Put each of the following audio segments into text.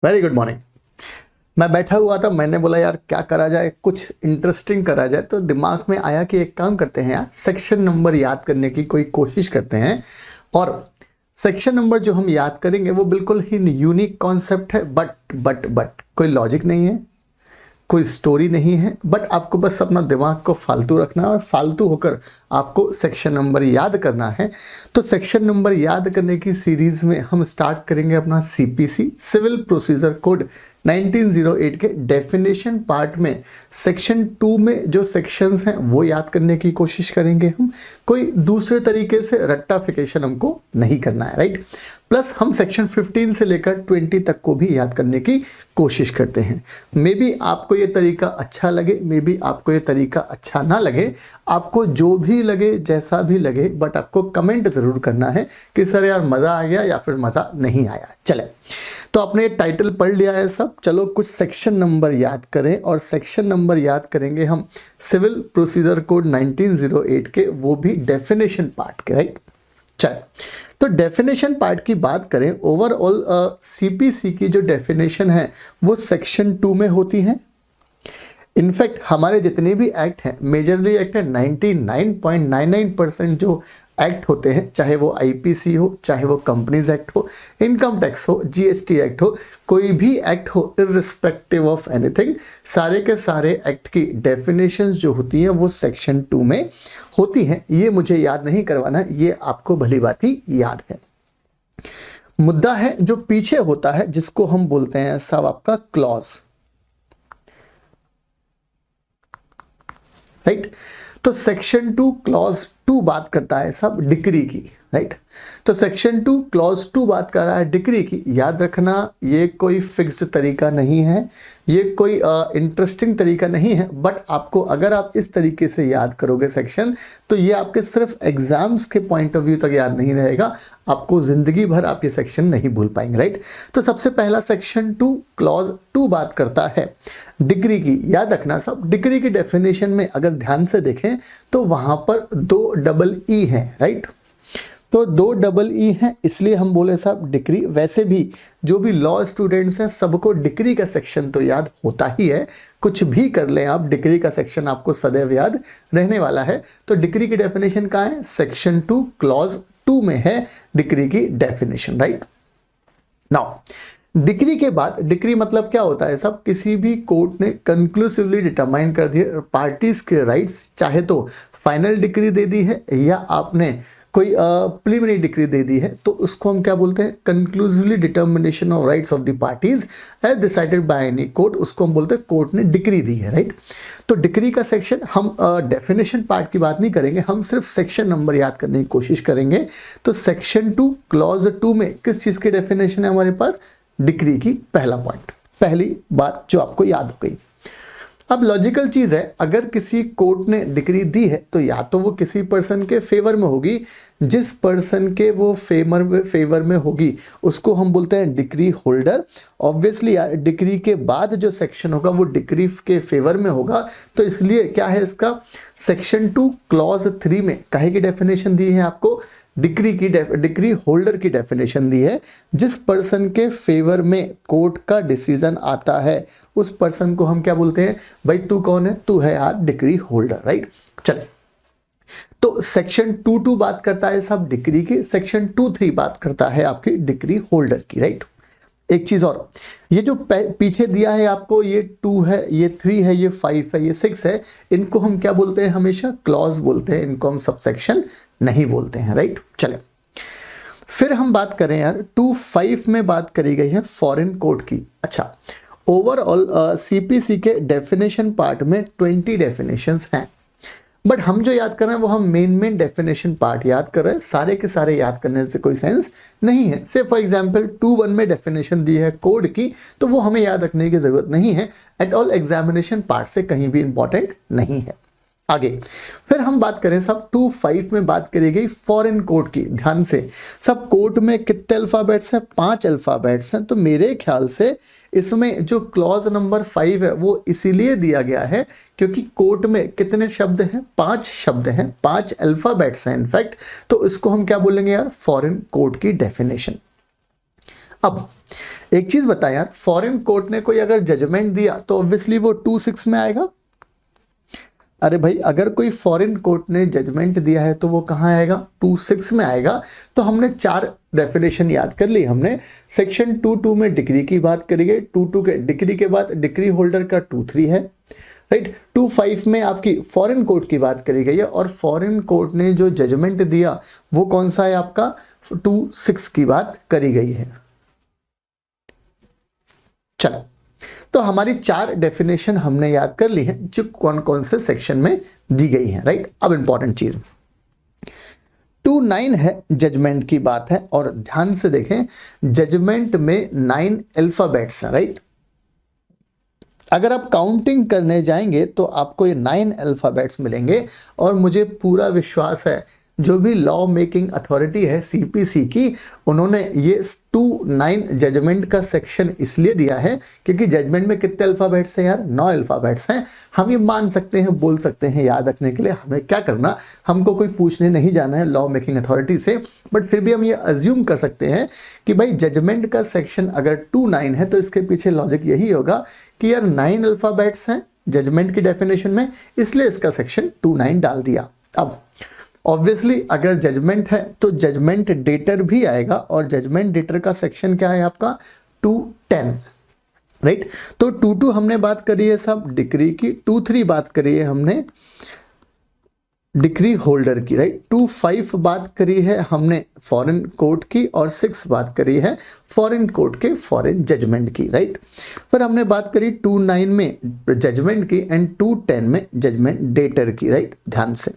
Very good morning. मैं बैठा हुआ था, मैंने बोला यार क्या करा जाए, कुछ इंटरेस्टिंग करा जाए। तो दिमाग में आया कि एक काम करते हैं यार, सेक्शन नंबर याद करने की कोई कोशिश करते हैं। और सेक्शन नंबर जो हम याद करेंगे वो बिल्कुल ही यूनिक कॉन्सेप्ट है, बट कोई लॉजिक नहीं है, कोई स्टोरी नहीं है, बट आपको बस अपना दिमाग को फालतू रखना है और फालतू होकर आपको सेक्शन नंबर याद करना है। तो सेक्शन नंबर याद करने की सीरीज में हम स्टार्ट करेंगे अपना सीपीसी सिविल प्रोसीजर कोड 1908 के डेफिनेशन पार्ट में सेक्शन 2 में जो सेक्शंस हैं वो याद करने की कोशिश करेंगे हम। कोई दूसरे तरीके से रट्टाफिकेशन हमको नहीं करना है, राइट। प्लस हम सेक्शन 15 से लेकर 20 तक को भी याद करने की कोशिश करते हैं। मे बी आपको ये तरीका अच्छा लगे, मे बी आपको ये तरीका अच्छा ना लगे, आपको जो भी लगे जैसा भी लगे, बट आपको कमेंट ज़रूर करना है कि सर यार मज़ा आ गया या फिर मज़ा नहीं आया। चले, तो आपने टाइटल पढ़ लिया है सब, चलो कुछ सेक्शन नंबर याद करें। और सेक्शन नंबर याद करेंगे हम सिविल प्रोसीजर कोड 1908 के, वो भी डेफिनेशन पार्ट के, राइट। चल, तो डेफिनेशन पार्ट की बात करें, ओवरऑल सीपीसी की जो डेफिनेशन है वो सेक्शन 2 में होती है। इनफैक्ट हमारे जितने भी एक्ट हैं, मेजरली एक्ट है 99.99% जो एक्ट होते हैं, चाहे वो आईपीसी हो, चाहे वो कंपनीज एक्ट हो, इनकम टैक्स हो, जीएसटी एक्ट हो, कोई भी एक्ट हो, इररिस्पेक्टिव ऑफ एनीथिंग, सारे के सारे एक्ट की डेफिनेशंस जो होती हैं वो सेक्शन 2 में होती हैं। ये मुझे याद नहीं करवाना, ये आपको भली बात ही याद है। मुद्दा है जो पीछे होता है जिसको हम बोलते हैं सब आपका क्लॉज, राइट। तो सेक्शन 2 क्लॉज 2 बात करता है सब डिक्री की, राइट। तो सेक्शन 2 क्लॉज 2 बात कर रहा है डिक्री की। याद रखना, ये कोई फिक्स तरीका नहीं है, ये कोई इंटरेस्टिंग तरीका नहीं है, बट आपको अगर आप इस तरीके से याद करोगे सेक्शन, तो ये आपके सिर्फ एग्जाम्स के पॉइंट ऑफ व्यू तक याद नहीं रहेगा, आपको जिंदगी भर आप ये सेक्शन नहीं भूल पाएंगे, राइट। तो सबसे पहला सेक्शन 2 क्लॉज 2 बात करता है डिक्री की। याद रखना सब, डिक्री की डेफिनेशन में अगर ध्यान से देखें तो वहां पर 2 डबल ई है, राइट। तो 2 डबल ई हैं, इसलिए हम बोले साहब डिक्री। वैसे भी जो भी लॉ स्टूडेंट्स हैं सबको डिक्री का सेक्शन तो याद होता ही है, कुछ भी कर लें आप, डिक्री का सेक्शन आपको सदैव याद रहने वाला है। तो डिक्री की डेफिनेशन कहाँ है? सेक्शन 2 क्लॉज 2 में है डिक्री की डेफिनेशन, राइट। नाउ डिक्री के बाद, डिक्री मतलब क्या होता है सब, किसी भी कोर्ट ने कंक्लूसिवली डिटरमाइन कर दिया पार्टीज के राइट्स, चाहे तो फाइनल डिक्री दे दी है या आपने कोई प्रिलिमिनरी डिक्री दे दी है, तो उसको हम क्या बोलते हैं? Conclusively determination of rights of the parties as decided by any court, उसको हम बोलते हैं कोर्ट ने डिक्री दी है, राइट। तो डिक्री का सेक्शन, हम डेफिनेशन पार्ट की बात नहीं करेंगे, हम सिर्फ सेक्शन नंबर याद करने की कोशिश करेंगे। तो सेक्शन 2 क्लॉज 2 में किस चीज़ की डेफिनेशन है हमारे पास? डिक्री की। पहला पॉइंट, पहली बात जो आपको याद हो गई। अब लॉजिकल चीज़ है, अगर किसी कोर्ट ने डिक्री दी है तो या तो वो किसी पर्सन के फेवर में होगी, जिस पर्सन के वो फेवर में होगी उसको हम बोलते हैं डिक्री होल्डर। ऑब्वियसली डिक्री के बाद जो सेक्शन होगा वो डिक्री के फेवर में होगा, तो इसलिए क्या है इसका? सेक्शन 2 क्लॉज 3 में काहे की डेफिनेशन दी है आपको? डिक्री होल्डर की डेफिनेशन दी है। जिस पर्सन के फेवर में कोर्ट का डिसीजन आता है उस पर्सन को हम क्या बोलते हैं? भाई तू कौन है? तू है यार डिक्री होल्डर, राइट। चले, तो सेक्शन 2 बात करता है सब डिक्री की, सेक्शन 2 बात करता है आपकी डिक्री होल्डर की, राइट। एक चीज और, ये जो पीछे दिया है आपको, ये 2 है, ये 3 है, ये 5 है, ये 6 है, इनको हम क्या बोलते हैं? हमेशा क्लॉज बोलते हैं, इनको हम सबसेक्शन नहीं बोलते हैं, राइट। चले, फिर हम बात करें यार 2.5 में बात करी गई है फॉरेन कोर्ट की। अच्छा, ओवरऑल सीपीसी के डेफिनेशन पार्ट में 20 डेफिनेशंस हैं, बट हम जो याद कर रहे हैं वो हम मेन डेफिनेशन पार्ट याद कर रहे हैं, सारे के सारे याद करने से कोई सेंस नहीं है। से फॉर एग्जांपल 2.1 में डेफिनेशन दी है कोड की, तो वो हमें याद रखने की जरूरत नहीं है, एट ऑल एग्जामिनेशन पार्ट से कहीं भी इंपॉर्टेंट नहीं है। आगे फिर हम बात करें सब 2.5 में बात करी गई फॉरेन कोर्ट की। ध्यान से सब, कोर्ट में कितने अल्फाबेट्स हैं? 5 अल्फाबेट्स हैं। तो मेरे ख्याल से इसमें जो क्लॉज नंबर 5 है वो इसीलिए दिया गया है क्योंकि कोर्ट में कितने शब्द हैं? 5 शब्द हैं, 5 अल्फाबेट्स हैं इनफैक्ट। तो इसको हम क्या बोलेंगे यार? फॉरेन कोर्ट की डेफिनेशन। अब एक चीज बता यार, फॉरेन कोर्ट ने कोई अगर जजमेंट दिया तो ऑब्वियसली वो 2-6 में आएगा। अरे भाई, अगर कोई फॉरेन कोर्ट ने जजमेंट दिया है तो वो कहाँ आएगा? 2-6 में आएगा। तो हमने 4 डेफिनेशन याद कर ली हमने। सेक्शन 2-2 में डिक्री की बात करेंगे, 2-2 के डिक्री के बाद डिक्री होल्डर का 2-3 है, राइट। 2-5 में आपकी फॉरेन कोर्ट की बात करी गई है, और फॉरेन कोर्ट ने जो जजमेंट दिया वो कौन सा है आपका? 2-6 की बात करी गई है। चलो, तो हमारी 4 डेफिनेशन हमने याद कर ली है जो कौन कौन से सेक्शन में दी गई है, राइट। अब इंपॉर्टेंट चीज 2-9 है, जजमेंट की बात है, और ध्यान से देखें जजमेंट में 9 अल्फाबेट्स हैं, राइट। अगर आप काउंटिंग करने जाएंगे तो आपको ये 9 अल्फाबेट्स मिलेंगे, और मुझे पूरा विश्वास है जो भी लॉ मेकिंग अथॉरिटी है सीपीसी की, उन्होंने ये 2-9 जजमेंट का सेक्शन इसलिए दिया है क्योंकि जजमेंट में कितने अल्फाबेट्स हैं यार? 9 अल्फाबेट्स हैं। हम ये मान सकते हैं, बोल सकते हैं, याद रखने के लिए हमें क्या करना, हमको कोई पूछने नहीं जाना है लॉ मेकिंग अथॉरिटी से, बट फिर भी हम ये अज्यूम कर सकते हैं कि भाई जजमेंट का सेक्शन अगर 2-9 है तो इसके पीछे लॉजिक यही होगा कि यार 9 अल्फाबेट्स हैं जजमेंट की डेफिनेशन में, इसलिए इसका सेक्शन 2-9 डाल दिया। अब ऑब्वियसली अगर जजमेंट है तो जजमेंट डेटर भी आएगा, और जजमेंट डेटर का सेक्शन क्या है आपका? 2-10, राइट। तो 2-2 हमने बात करी है सब डिक्री की, 2-3 बात करी है हमने डिक्री होल्डर की, राइट। 2-5 बात करी है हमने फॉरेन कोर्ट की, और 6 बात करी है फॉरेन कोर्ट के फॉरेन जजमेंट की, राइट। फिर हमने बात करी 2-9 में जजमेंट की, एंड 2-10 में जजमेंट डेटर की, राइट। ध्यान से,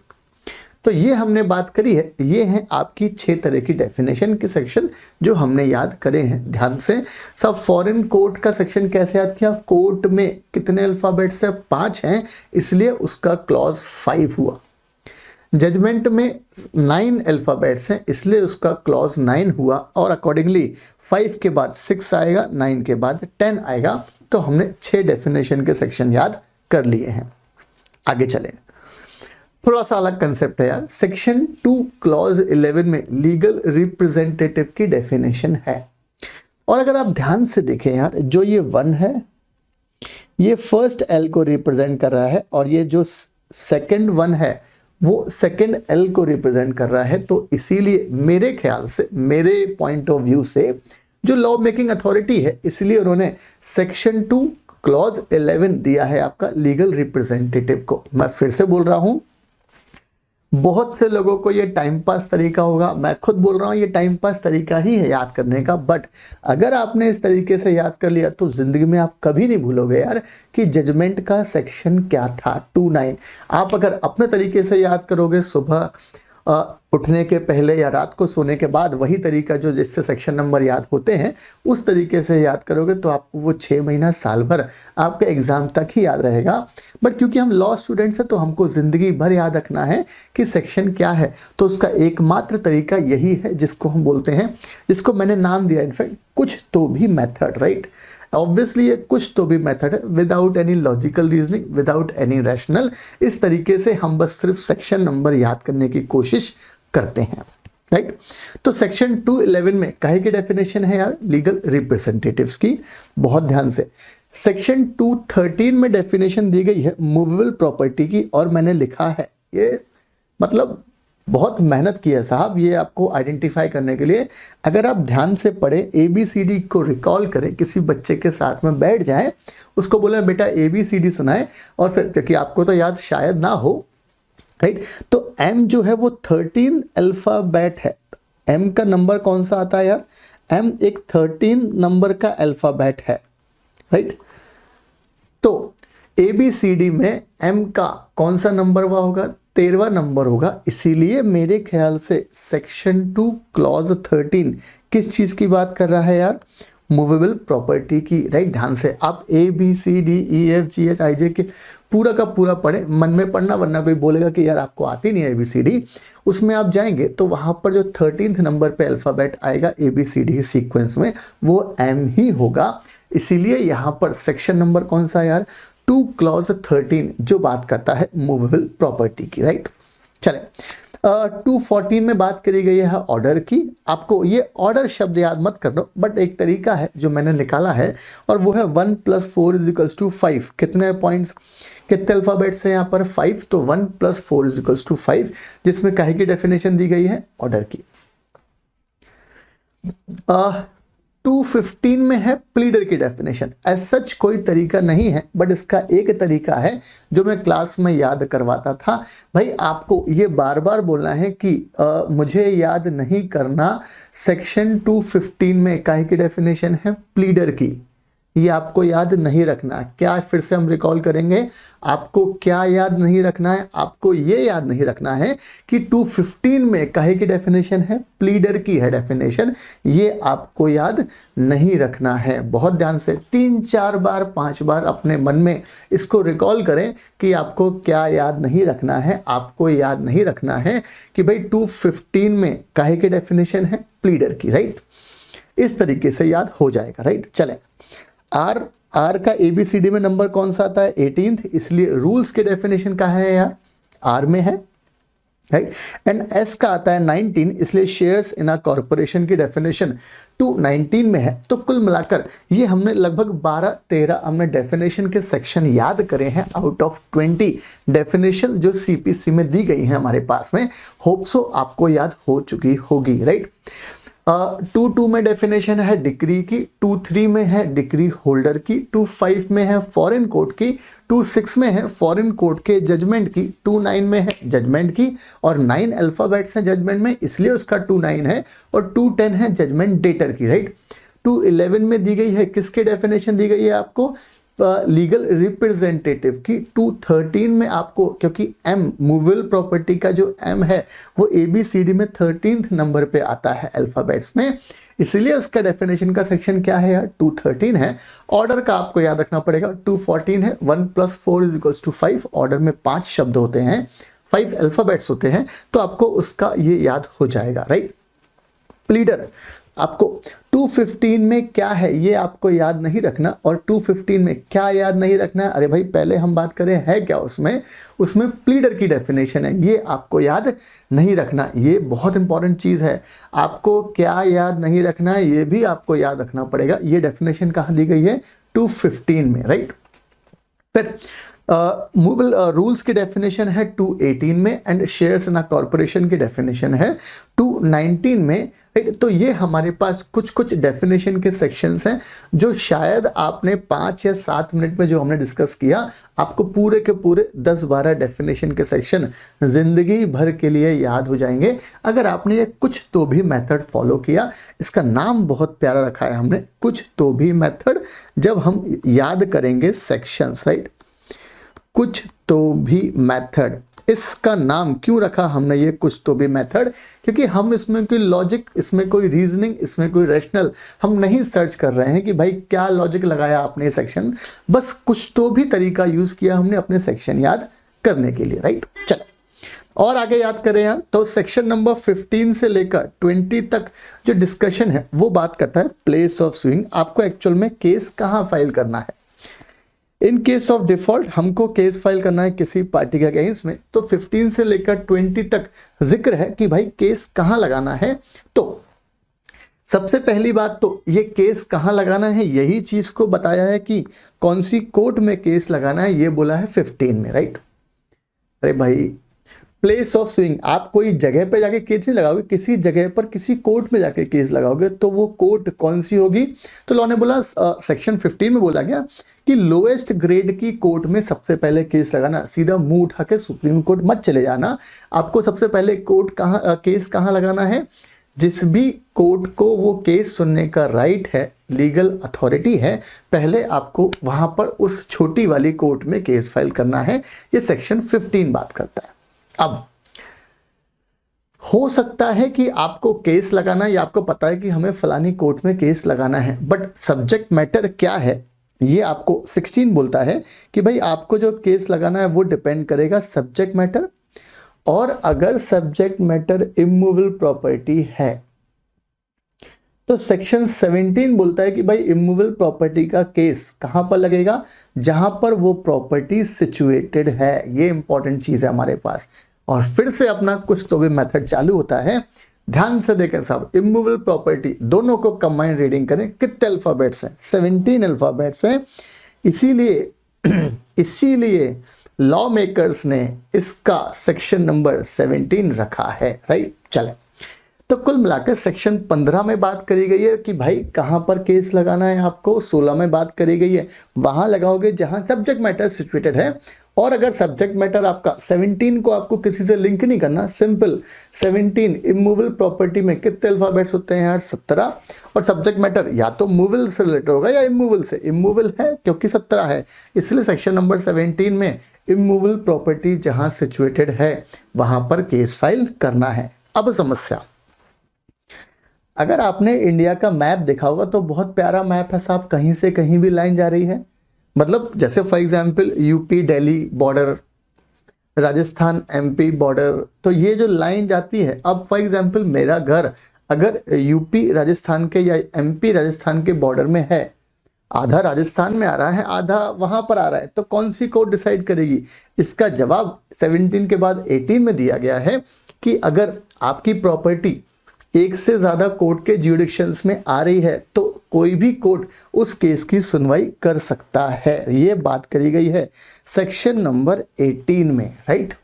तो ये हमने बात करी है। ये हैं आपकी 6 तरह की डेफिनेशन के सेक्शन जो हमने याद करे हैं। ध्यान से सब, फॉरेन कोर्ट का सेक्शन कैसे याद किया? कोर्ट में कितने अल्फाबेट्स हैं? 5 हैं, इसलिए उसका क्लॉज 5 हुआ। जजमेंट में 9 अल्फाबेट्स हैं, इसलिए उसका क्लॉज 9 हुआ, और अकॉर्डिंगली 5 के बाद 6 आएगा, 9 के बाद 10 आएगा। तो हमने 6 डेफिनेशन के सेक्शन याद कर लिए हैं। आगे चलें, थोड़ा सा अलग कंसेप्ट है यार। सेक्शन 2 क्लॉज 11 में लीगल रिप्रेजेंटेटिव की डेफिनेशन है, और अगर आप ध्यान से देखें यार, जो ये 1 है ये फर्स्ट एल को रिप्रेजेंट कर रहा है, और ये जो सेकंड 1 है वो सेकंड एल को रिप्रेजेंट कर रहा है। तो इसीलिए मेरे ख्याल से, मेरे पॉइंट ऑफ व्यू से, जो लॉ मेकिंग अथॉरिटी है, इसलिए उन्होंने सेक्शन 2 क्लॉज 11 दिया है आपका लीगल रिप्रेजेंटेटिव को। मैं फिर से बोल रहा हूं, बहुत से लोगों को ये टाइम पास तरीका होगा, मैं खुद बोल रहा हूँ ये टाइम पास तरीका ही है याद करने का, बट अगर आपने इस तरीके से याद कर लिया तो जिंदगी में आप कभी नहीं भूलोगे यार कि जजमेंट का सेक्शन क्या था। 2-9 आप अगर अपने तरीके से याद करोगे, सुबह उठने के पहले या रात को सोने के बाद, वही तरीका जो जिससे सेक्शन नंबर याद होते हैं उस तरीके से याद करोगे तो आपको वो 6 महीना साल भर आपके एग्जाम तक ही याद रहेगा। बट क्योंकि हम लॉ स्टूडेंट्स हैं तो हमको ज़िंदगी भर याद रखना है कि सेक्शन क्या है, तो उसका एकमात्र तरीका यही है जिसको हम बोलते हैं, जिसको मैंने नाम दिया इनफैक्ट कुछ तो भी मेथड, राइट। ऑब्वियसली ये कुछ तो भी मेथड है, without any logical reasoning, without any rational. इस तरीके से हम बस सिर्फ सेक्शन नंबर याद करने की कोशिश करते हैं, राइट। तो सेक्शन 211 में काहे की डेफिनेशन है यार? लीगल रिप्रेजेंटेटिव्स की। बहुत ध्यान से, सेक्शन 213 में डेफिनेशन दी गई है मूवेबल प्रॉपर्टी की, और मैंने लिखा है, ये मतलब बहुत मेहनत की है साहब ये आपको आइडेंटिफाई करने के लिए। अगर आप ध्यान से पढ़ें, ABCD को रिकॉल करें, किसी बच्चे के साथ में बैठ जाएं, उसको बोले बेटा ABCD सुनाए, और फिर क्योंकि आपको तो याद शायद ना हो, राइट। तो M जो है वो 13 अल्फ़ाबेट है। M का नंबर कौन सा आता है यार? M एक 13 नंबर का अल्फ़ाबेट है, राइट। तो ABCD में M का कौन सा नंबर हुआ होगा? 13वां नंबर होगा। इसीलिए मेरे ख्याल से सेक्शन 2 क्लॉज 13 किस चीज़ की बात कर रहा है यार? मूवेबल प्रॉपर्टी की, राइट। ध्यान से आप ABCDEFGHIJ के पूरा का पूरा पढ़े, मन में पढ़ना, वरना कोई बोलेगा कि यार आपको आती नहीं है ABCD। उसमें आप जाएंगे तो वहाँ पर जो 13th नंबर पे अल्फ़ाबेट आएगा ABCD सीक्वेंस में, वो M ही होगा। इसीलिए यहाँ पर सेक्शन नंबर कौन सा यार? 2 क्लॉज 13 जो बात करता है मूवेबल प्रॉपर्टी की, राइट। चले 214 में बात करी गई है ऑर्डर की। आपको ये ऑर्डर शब्द याद मत करना, बट एक तरीका है जो मैंने निकाला है और वो है 1 + 4 = 5। कितने पॉइंट्स, कितने अल्फ़ाबेट्स हैं यहाँ पर? 5। तो 1 + 4 = 5, जिसमें काहे की डेफिनेशन दी गई है? ऑर्डर की। 215 में है प्लीडर की डेफिनेशन। एज सच कोई तरीका नहीं है, बट इसका एक तरीका है जो मैं क्लास में याद करवाता था। भाई आपको ये बार बार बोलना है कि मुझे याद नहीं करना सेक्शन 215 में काहे की डेफिनेशन है? प्लीडर की। ये आपको याद नहीं रखना। क्या, फिर से हम रिकॉल करेंगे, आपको क्या याद नहीं रखना है? आपको ये याद नहीं रखना है कि 215 में काहे की डेफिनेशन है? प्लीडर की है डेफिनेशन। ये आपको याद नहीं रखना है। बहुत ध्यान से 3, 4 बार, 5 बार अपने मन में इसको रिकॉल करें कि आपको क्या याद नहीं रखना है। आपको याद नहीं रखना है कि भाई 215 में काहे की डेफिनेशन है? प्लीडर की, राइट। इस तरीके से याद हो जाएगा, राइट। चलें, आर का ABCD में नंबर कौन सा आता है? 18th, इसलिए रूल्स के डेफिनेशन कहाँ है यार? आर में है, राइट। एंड एस का आता है 19, इसलिए शेयर्स इन अ कॉर्पोरेशन की डेफिनेशन 219 में है। तो कुल मिलाकर ये हमने लगभग 12-13 हमने डेफिनेशन के सेक्शन याद करे हैं आउट ऑफ 20 डेफिनेशन जो CPC में दी गई हैं हमारे पास में। होप सो आपको याद हो चुकी होगी, राइट। 2.2 में डेफिनेशन है डिक्री की, 2.3 में है डिक्री होल्डर की, 2.5 में है फॉरेन कोर्ट की, 2.6 में है फॉरेन कोर्ट के जजमेंट की, 2.9 में है जजमेंट की, और 9 अल्फाबेट्स हैं जजमेंट में, इसलिए उसका 2.9 है, और 2.10 है जजमेंट डेटर की, राइट। 2.11 में दी गई है किसके डेफिनेशन दी गई है आपको? लीगल रिप्रेजेंटेटिव की। 2.13 में आपको, क्योंकि M मूवेबल प्रॉपर्टी का जो M है वो ABCD में 13th नंबर पे आता है अल्फाबेट्स में, इसलिए उसका डेफिनेशन का सेक्शन क्या है यार? 213 है। ऑर्डर का आपको याद रखना पड़ेगा, 214 है। 1 + 4 = 5। ऑर्डर में 5 शब्द होते हैं, 5 अल्फाबेट्स होते हैं, तो आपको उसका ये याद हो जाएगा, राइट। प्लीडर आपको 215 में क्या है ये आपको याद नहीं रखना, और 215 में क्या याद नहीं रखना है? अरे भाई पहले हम बात करें है क्या उसमें प्लीडर की डेफिनेशन है, ये आपको याद नहीं रखना। ये बहुत इंपॉर्टेंट चीज़ है। आपको क्या याद नहीं रखना है ये भी आपको याद रखना पड़ेगा। ये डेफिनेशन कहाँ दी गई है? 215 में, राइट। फिर मूवेबल रूल्स की डेफिनेशन है 218 में, and shares in a corporation की डेफिनेशन है 219 में, राइट। तो ये हमारे पास कुछ डेफिनेशन के सेक्शंस हैं जो शायद आपने 5 या 7 मिनट में जो हमने डिस्कस किया, आपको पूरे के पूरे 10-12 डेफिनेशन के सेक्शन जिंदगी भर के लिए याद हो जाएंगे अगर आपने ये कुछ तो भी मेथड फॉलो किया। इसका नाम बहुत प्यारा रखा है हमने, कुछ तो भी मेथड। जब हम याद करेंगे सेक्शंस, राइट, कुछ तो भी मेथड, इसका नाम क्यों रखा हमने ये कुछ तो भी मेथड? क्योंकि हम इसमें कोई लॉजिक, इसमें कोई रीजनिंग, इसमें कोई रैशनल हम नहीं सर्च कर रहे हैं कि भाई क्या लॉजिक लगाया आपने सेक्शन, बस कुछ तो भी तरीका यूज किया हमने अपने सेक्शन याद करने के लिए, राइट। चलो और आगे याद करें यार, तो सेक्शन नंबर 15 से लेकर 20 तक जो डिस्कशन है वो बात करता है प्लेस ऑफ सुइंग। आपको एक्चुअल में केस कहाँ फाइल करना है। इन केस ऑफ डिफॉल्ट हमको केस फाइल करना है किसी पार्टी के अगेंस्ट में, तो 15 से लेकर 20 तक जिक्र है कि भाई केस कहाँ लगाना है। तो सबसे पहली बात तो ये केस कहाँ लगाना है यही चीज को बताया है कि कौन सी कोर्ट में केस लगाना है, ये बोला है 15 में, राइट। अरे भाई प्लेस ऑफ सुइंग, आप कोई जगह पे जाके केस नहीं लगाओगे, किसी जगह पर किसी कोर्ट में जाके केस लगाओगे, तो वो कोर्ट कौन सी होगी? तो लॉ ने बोला, सेक्शन 15 में बोला गया कि लोएस्ट ग्रेड की कोर्ट में सबसे पहले केस लगाना। सीधा मुंह उठा के सुप्रीम कोर्ट मत चले जाना। आपको सबसे पहले केस कहाँ लगाना है? जिस भी कोर्ट को वो केस सुनने का राइट है, लीगल अथॉरिटी है, पहले आपको वहां पर उस छोटी वाली कोर्ट में केस फाइल करना है। ये सेक्शन 15 बात करता है। अब हो सकता है कि आपको केस लगाना है या आपको पता है कि हमें फलानी कोर्ट में केस लगाना है, बट सब्जेक्ट मैटर क्या है ये आपको 16 बोलता है कि भाई आपको जो केस लगाना है वो डिपेंड करेगा सब्जेक्ट मैटर, और अगर सब्जेक्ट मैटर इमूवेबल प्रॉपर्टी है तो सेक्शन 17 बोलता है कि भाई इमूवेबल प्रॉपर्टी का केस कहां पर लगेगा? जहां पर वो प्रॉपर्टी सिचुएटेड है। ये इंपॉर्टेंट चीज है हमारे पास। और फिर से अपना कुछ तो भी मेथड चालू होता है। ध्यान से देखें साहब, इमूवेबल प्रॉपर्टी दोनों को कंबाइंड रीडिंग करें। कितने अल्फाबेट्स हैं? 17 अल्फाबेट्स हैं। इसीलिए लॉ मेकर्स ने इसका सेक्शन नंबर 17 रखा है, राइट। चले, तो कुल मिलाकर सेक्शन 15 में बात करी गई है कि भाई कहां पर केस लगाना है आपको। 16 में बात करी गई है वहां लगाओगे जहां सब्जेक्ट मैटर सिचुएटेड है। और अगर सब्जेक्ट मैटर आपका 17 को आपको किसी से लिंक नहीं करना, सिंपल 17 इमूवेबल प्रॉपर्टी में कितने अल्फाबेट्स होते हैं यार? 17। और सब्जेक्ट मैटर या तो मूवेबल से रिलेटेड होगा या इमूवेबल से। इमूवेबल है क्योंकि 17 है, इसलिए सेक्शन नंबर 17 में इमूवेबल प्रॉपर्टी जहां सिचुएटेड है वहां पर केस फाइल करना है। अब समस्या, अगर आपने इंडिया का मैप देखा होगा तो बहुत प्यारा मैप है साहब, कहीं से कहीं भी लाइन जा रही है। मतलब जैसे for example UP Delhi border, Rajasthan MP border, तो ये जो लाइन जाती है, अब फॉर एग्जांपल मेरा घर अगर यूपी राजस्थान के या एमपी राजस्थान के बॉर्डर में है, आधा राजस्थान में आ रहा है आधा वहां पर आ रहा है, तो कौन सी कोर्ट डिसाइड करेगी? इसका जवाब 17 के बाद 18 में दिया गया है कि अगर आपकी प्रॉपर्टी एक से ज्यादा कोर्ट के ज्यूरिडिक्शंस में आ रही है तो कोई भी कोर्ट उस केस की सुनवाई कर सकता है। ये बात करी गई है सेक्शन नंबर 18 में, राइट।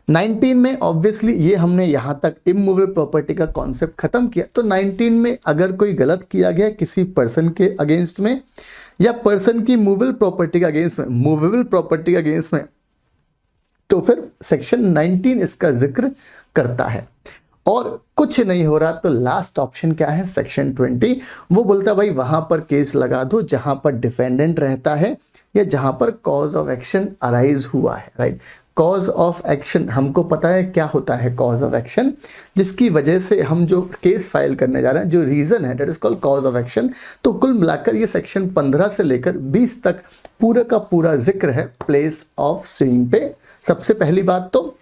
19 में ऑब्वियसली ये हमने यहां तक इमूवेबल प्रॉपर्टी का कॉन्सेप्ट खत्म किया। तो 19 में अगर कोई गलत किया गया किसी पर्सन के अगेंस्ट में या पर्सन की मूवेबल प्रॉपर्टी के अगेंस्ट में, मूवेबल प्रॉपर्टी के अगेंस्ट में, तो फिर सेक्शन 19 इसका जिक्र करता है। और कुछ नहीं हो रहा तो लास्ट ऑप्शन क्या है? सेक्शन 20। वो बोलता है भाई वहां पर केस लगा दो जहां पर डिफेंडेंट रहता है या जहां पर कॉज ऑफ एक्शन अराइज हुआ है, राइट। कॉज ऑफ एक्शन हमको पता है क्या होता है। कॉज ऑफ एक्शन जिसकी वजह से हम जो केस फाइल करने जा रहे हैं, जो रीजन है, that is called cause of action. तो कुल मिलाकर ये सेक्शन 15 से लेकर 20 तक पूरा का पूरा जिक्र है प्लेस ऑफ सीइंग पे। सबसे पहली बात तो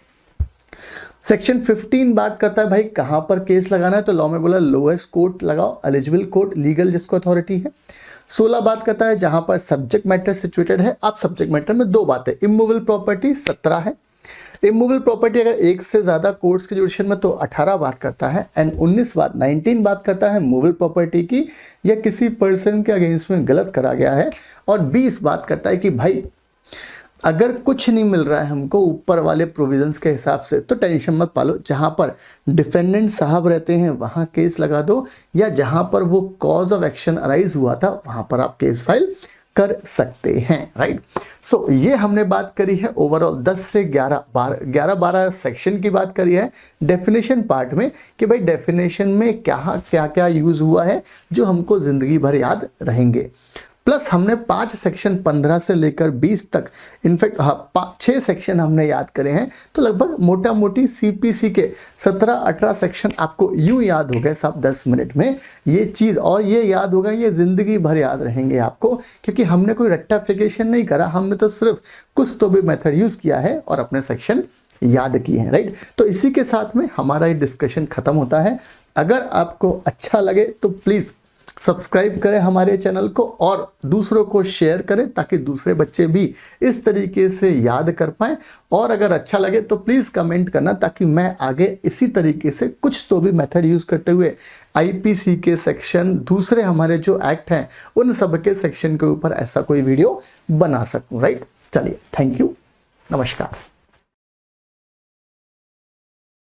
सेक्शन 15 बात करता है भाई कहां पर केस लगाना है, तो लॉ में बोला लोएस्ट कोर्ट लगाओ, एलिजिबल कोर्ट, लीगल जिसको अथॉरिटी है। 16 बात करता है जहां पर सब्जेक्ट मैटर सिचुएटेड है। अब सब्जेक्ट मैटर में दो बातें, इमूवेबल प्रॉपर्टी 17 है, इमूवेबल प्रॉपर्टी अगर एक से ज्यादा कोर्ट्स के जुडिशन में तो 18 बात करता है, एंड 19 बात करता है मूवेबल प्रॉपर्टी की या किसी पर्सन के अगेंस्ट में गलत करा गया है, और 20 बात करता है कि भाई अगर कुछ नहीं मिल रहा है हमको ऊपर वाले प्रोविजंस के हिसाब से तो टेंशन मत पालो, जहां पर डिफेंडेंट साहब रहते हैं वहां केस लगा दो, या जहां पर वो कॉज ऑफ एक्शन अराइज हुआ था वहां पर आप केस फाइल कर सकते हैं, राइट। सो ये हमने बात करी है ओवरऑल 10 से 11-12 सेक्शन की बात करी है डेफिनेशन पार्ट में कि भाई डेफिनेशन में क्या क्या यूज हुआ है जो हमको जिंदगी भर याद रहेंगे। प्लस हमने 5 सेक्शन 15 से लेकर 20 तक, इनफैक्ट 6 सेक्शन हमने याद करे हैं, तो लगभग मोटा मोटी सीपीसी के 17-18 सेक्शन आपको यूं याद हो गए साहब 10 मिनट में ये चीज़, और ये याद होगा, ये जिंदगी भर याद रहेंगे आपको, क्योंकि हमने कोई रट्टाफिकेशन नहीं करा, हमने तो सिर्फ कुछ तो भी मेथड यूज़ किया है और अपने सेक्शन याद किए हैं, राइट। तो इसी के साथ में हमारा ये डिस्कशन खत्म होता है। अगर आपको अच्छा लगे तो प्लीज़ सब्सक्राइब करें हमारे चैनल को और दूसरों को शेयर करें ताकि दूसरे बच्चे भी इस तरीके से याद कर पाएं। और अगर अच्छा लगे तो प्लीज़ कमेंट करना ताकि मैं आगे इसी तरीके से कुछ तो भी मेथड यूज़ करते हुए आईपीसी के सेक्शन, दूसरे हमारे जो एक्ट हैं उन सब के सेक्शन के ऊपर ऐसा कोई वीडियो बना सकूं, राइट। चलिए, थैंक यू, नमस्कार।